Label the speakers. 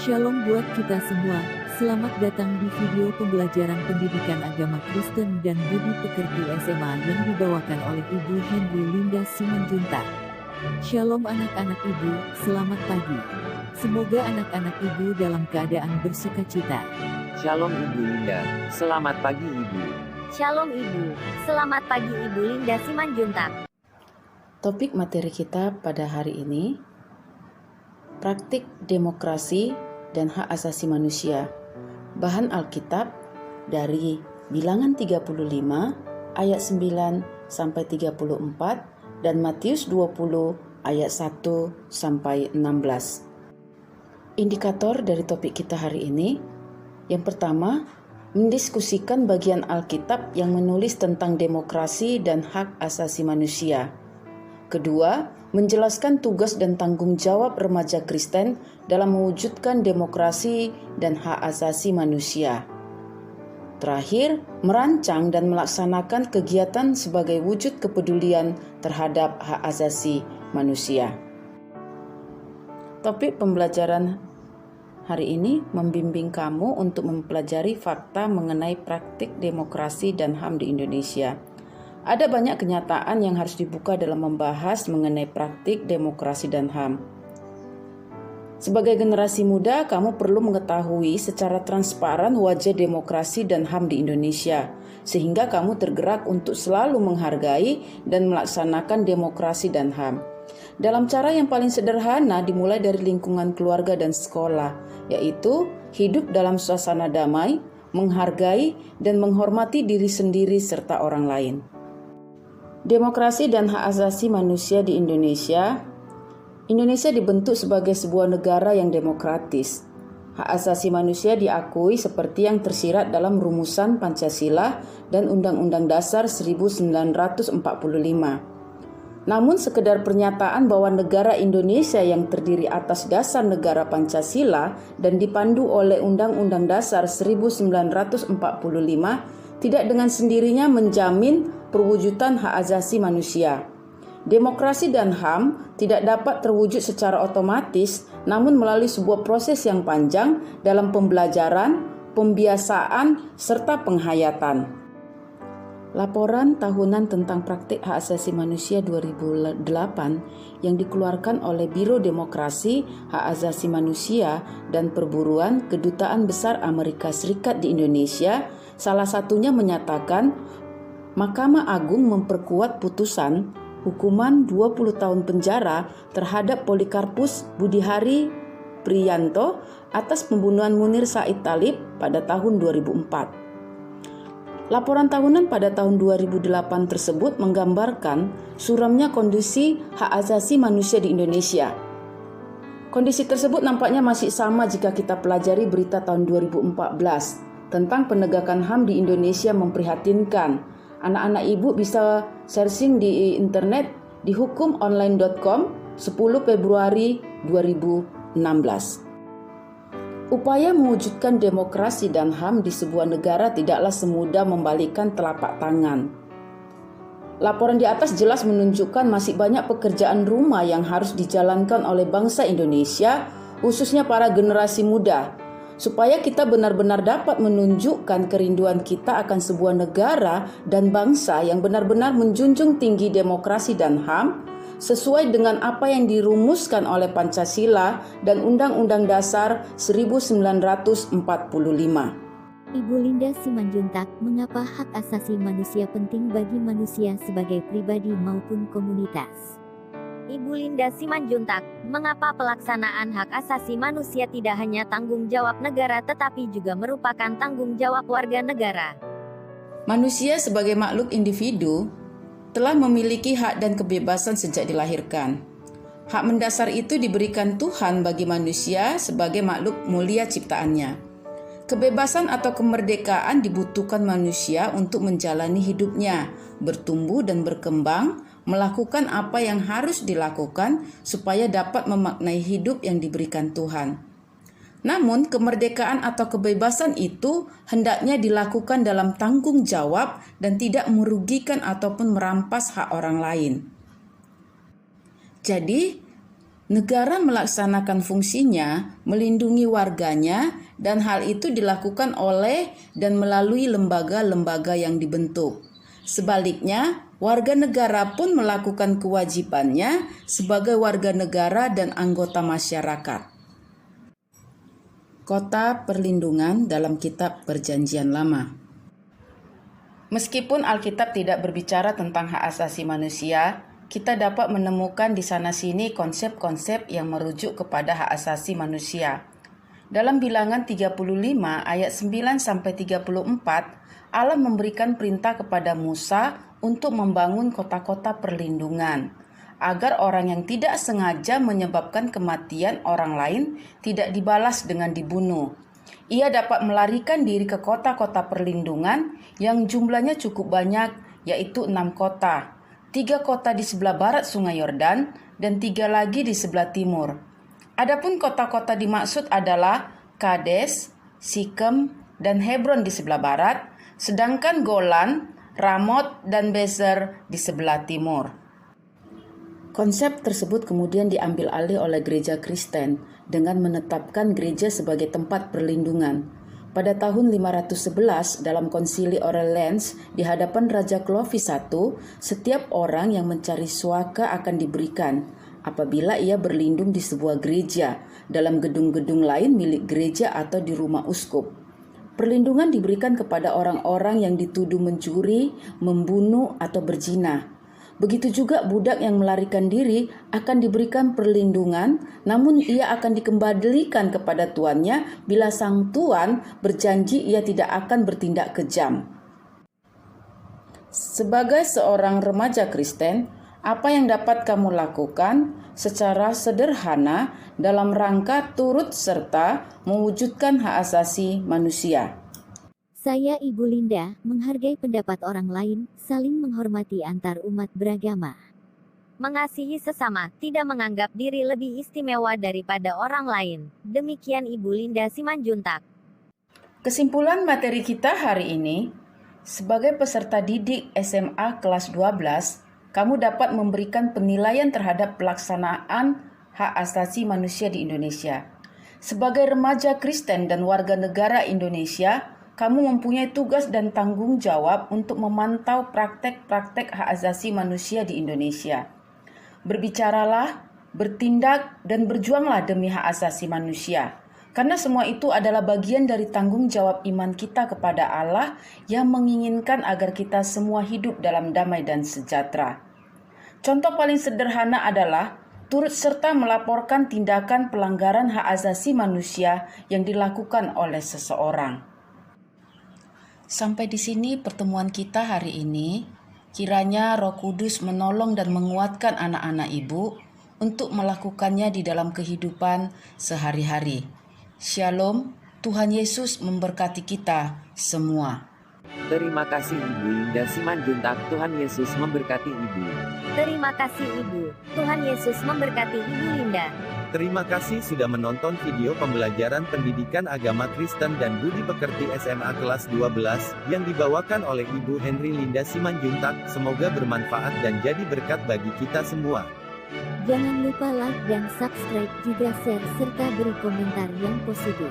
Speaker 1: Shalom buat kita semua, selamat datang di video pembelajaran pendidikan agama Kristen dan Budi Pekerti SMA yang dibawakan oleh Ibu Henry Linda Simanjuntak. Shalom anak-anak Ibu, selamat pagi. Semoga anak-anak Ibu dalam keadaan bersukacita.
Speaker 2: Shalom Ibu Linda, selamat pagi Ibu.
Speaker 3: Shalom Ibu, selamat pagi Ibu Linda Simanjuntak.
Speaker 4: Topik materi kita pada hari ini, praktik demokrasi dan hak asasi manusia. Bahan Alkitab dari Bilangan 35 ayat 9 sampai 34 dan Matius 20 ayat 1 sampai 16. Indikator dari topik kita hari ini, yang pertama, mendiskusikan bagian Alkitab yang menulis tentang demokrasi dan hak asasi manusia. Kedua, menjelaskan tugas dan tanggung jawab remaja Kristen dalam mewujudkan demokrasi dan hak asasi manusia. Terakhir, merancang dan melaksanakan kegiatan sebagai wujud kepedulian terhadap hak asasi manusia. Topik pembelajaran hari ini membimbing kamu untuk mempelajari fakta mengenai praktik demokrasi dan HAM di Indonesia. Ada banyak kenyataan yang harus dibuka dalam membahas mengenai praktik demokrasi dan HAM. Sebagai generasi muda, kamu perlu mengetahui secara transparan wajah demokrasi dan HAM di Indonesia, sehingga kamu tergerak untuk selalu menghargai dan melaksanakan demokrasi dan HAM. Dalam cara yang paling sederhana dimulai dari lingkungan keluarga dan sekolah, yaitu hidup dalam suasana damai, menghargai dan menghormati diri sendiri serta orang lain. Demokrasi dan hak asasi manusia di Indonesia. Indonesia dibentuk sebagai sebuah negara yang demokratis. Hak asasi manusia diakui seperti yang tersirat dalam rumusan Pancasila dan Undang-Undang Dasar 1945. Namun sekedar pernyataan bahwa negara Indonesia yang terdiri atas dasar negara Pancasila dan dipandu oleh Undang-Undang Dasar 1945 tidak dengan sendirinya menjamin perwujudan hak asasi manusia. Demokrasi dan HAM tidak dapat terwujud secara otomatis, namun melalui sebuah proses yang panjang dalam pembelajaran, pembiasaan, serta penghayatan. Laporan tahunan tentang praktik hak asasi manusia 2008 yang dikeluarkan oleh Biro Demokrasi, Hak Asasi Manusia dan Perburuan Kedutaan Besar Amerika Serikat di Indonesia, salah satunya menyatakan Mahkamah Agung memperkuat putusan hukuman 20 tahun penjara terhadap Polikarpus Budihari Priyanto atas pembunuhan Munir Said Talib pada tahun 2004. Laporan tahunan pada tahun 2008 tersebut menggambarkan suramnya kondisi hak asasi manusia di Indonesia. Kondisi tersebut nampaknya masih sama jika kita pelajari berita tahun 2014 tentang penegakan HAM di Indonesia memprihatinkan. Anak-anak ibu bisa searching di internet di hukumonline.com 10 Februari 2016. Upaya mewujudkan demokrasi dan HAM di sebuah negara tidaklah semudah membalikkan telapak tangan. Laporan di atas jelas menunjukkan masih banyak pekerjaan rumah yang harus dijalankan oleh bangsa Indonesia, khususnya para generasi muda, supaya kita benar-benar dapat menunjukkan kerinduan kita akan sebuah negara dan bangsa yang benar-benar menjunjung tinggi demokrasi dan HAM sesuai dengan apa yang dirumuskan oleh Pancasila dan Undang-Undang Dasar 1945.
Speaker 3: Ibu Linda Simanjuntak, mengapa hak asasi manusia penting bagi manusia sebagai pribadi maupun komunitas? Ibu Linda Simanjuntak, mengapa pelaksanaan hak asasi manusia tidak hanya tanggung jawab negara tetapi juga merupakan tanggung jawab warga negara?
Speaker 4: Manusia sebagai makhluk individu telah memiliki hak dan kebebasan sejak dilahirkan. Hak mendasar itu diberikan Tuhan bagi manusia sebagai makhluk mulia ciptaannya. Kebebasan atau kemerdekaan dibutuhkan manusia untuk menjalani hidupnya, bertumbuh dan berkembang, melakukan apa yang harus dilakukan supaya dapat memaknai hidup yang diberikan Tuhan. Namun, kemerdekaan atau kebebasan itu hendaknya dilakukan dalam tanggung jawab dan tidak merugikan ataupun merampas hak orang lain. Jadi, Negara melaksanakan fungsinya melindungi warganya dan hal itu dilakukan oleh dan melalui lembaga-lembaga yang dibentuk. Sebaliknya, warga negara pun melakukan kewajibannya sebagai warga negara dan anggota masyarakat. Kota perlindungan dalam Kitab Perjanjian Lama. Meskipun Alkitab tidak berbicara tentang hak asasi manusia, kita dapat menemukan di sana-sini konsep-konsep yang merujuk kepada hak asasi manusia. Dalam Bilangan 35 ayat 9-34, Allah memberikan perintah kepada Musa untuk membangun kota-kota perlindungan, agar orang yang tidak sengaja menyebabkan kematian orang lain tidak dibalas dengan dibunuh. Ia dapat melarikan diri ke kota-kota perlindungan yang jumlahnya cukup banyak, yaitu 6 kota. 3 kota di sebelah barat Sungai Yordan dan 3 lagi di sebelah timur. Adapun kota-kota dimaksud adalah Kades, Sikem, dan Hebron di sebelah barat, sedangkan Golan, Ramot, dan Bezer di sebelah timur. Konsep tersebut kemudian diambil alih oleh gereja Kristen dengan menetapkan gereja sebagai tempat perlindungan. Pada tahun 511 dalam konsili Orleans di hadapan Raja Clovis I, setiap orang yang mencari suaka akan diberikan apabila ia berlindung di sebuah gereja, dalam gedung-gedung lain milik gereja atau di rumah uskup. Perlindungan diberikan kepada orang-orang yang dituduh mencuri, membunuh, atau berzina. Begitu juga budak yang melarikan diri akan diberikan perlindungan, namun ia akan dikembalikan kepada tuannya bila sang tuan berjanji ia tidak akan bertindak kejam. Sebagai seorang remaja Kristen, apa yang dapat kamu lakukan secara sederhana dalam rangka turut serta mewujudkan hak asasi manusia?
Speaker 3: Saya Ibu Linda, menghargai pendapat orang lain, saling menghormati antar umat beragama.
Speaker 5: Mengasihi sesama, tidak menganggap diri lebih istimewa daripada orang lain. Demikian Ibu Linda Simanjuntak.
Speaker 4: Kesimpulan materi kita hari ini, sebagai peserta didik SMA kelas 12, kamu dapat memberikan penilaian terhadap pelaksanaan hak asasi manusia di Indonesia. Sebagai remaja Kristen dan warga negara Indonesia, kamu mempunyai tugas dan tanggung jawab untuk memantau praktek-praktek hak asasi manusia di Indonesia. Berbicaralah, bertindak, dan berjuanglah demi hak asasi manusia. Karena semua itu adalah bagian dari tanggung jawab iman kita kepada Allah yang menginginkan agar kita semua hidup dalam damai dan sejahtera. Contoh paling sederhana adalah turut serta melaporkan tindakan pelanggaran hak asasi manusia yang dilakukan oleh seseorang. Sampai di sini pertemuan kita hari ini. Kiranya Roh Kudus menolong dan menguatkan anak-anak ibu untuk melakukannya di dalam kehidupan sehari-hari. Shalom, Tuhan Yesus memberkati kita semua.
Speaker 2: Terima kasih Ibu Linda Simanjuntak. Tuhan Yesus memberkati Ibu.
Speaker 5: Terima kasih Ibu. Tuhan Yesus memberkati Ibu Linda.
Speaker 6: Terima kasih sudah menonton video pembelajaran pendidikan agama Kristen dan Budi Pekerti SMA kelas 12 yang dibawakan oleh Ibu Henry Linda Simanjuntak. Semoga bermanfaat dan jadi berkat bagi kita semua.
Speaker 3: Jangan lupa like dan subscribe, juga share serta beri komentar yang positif.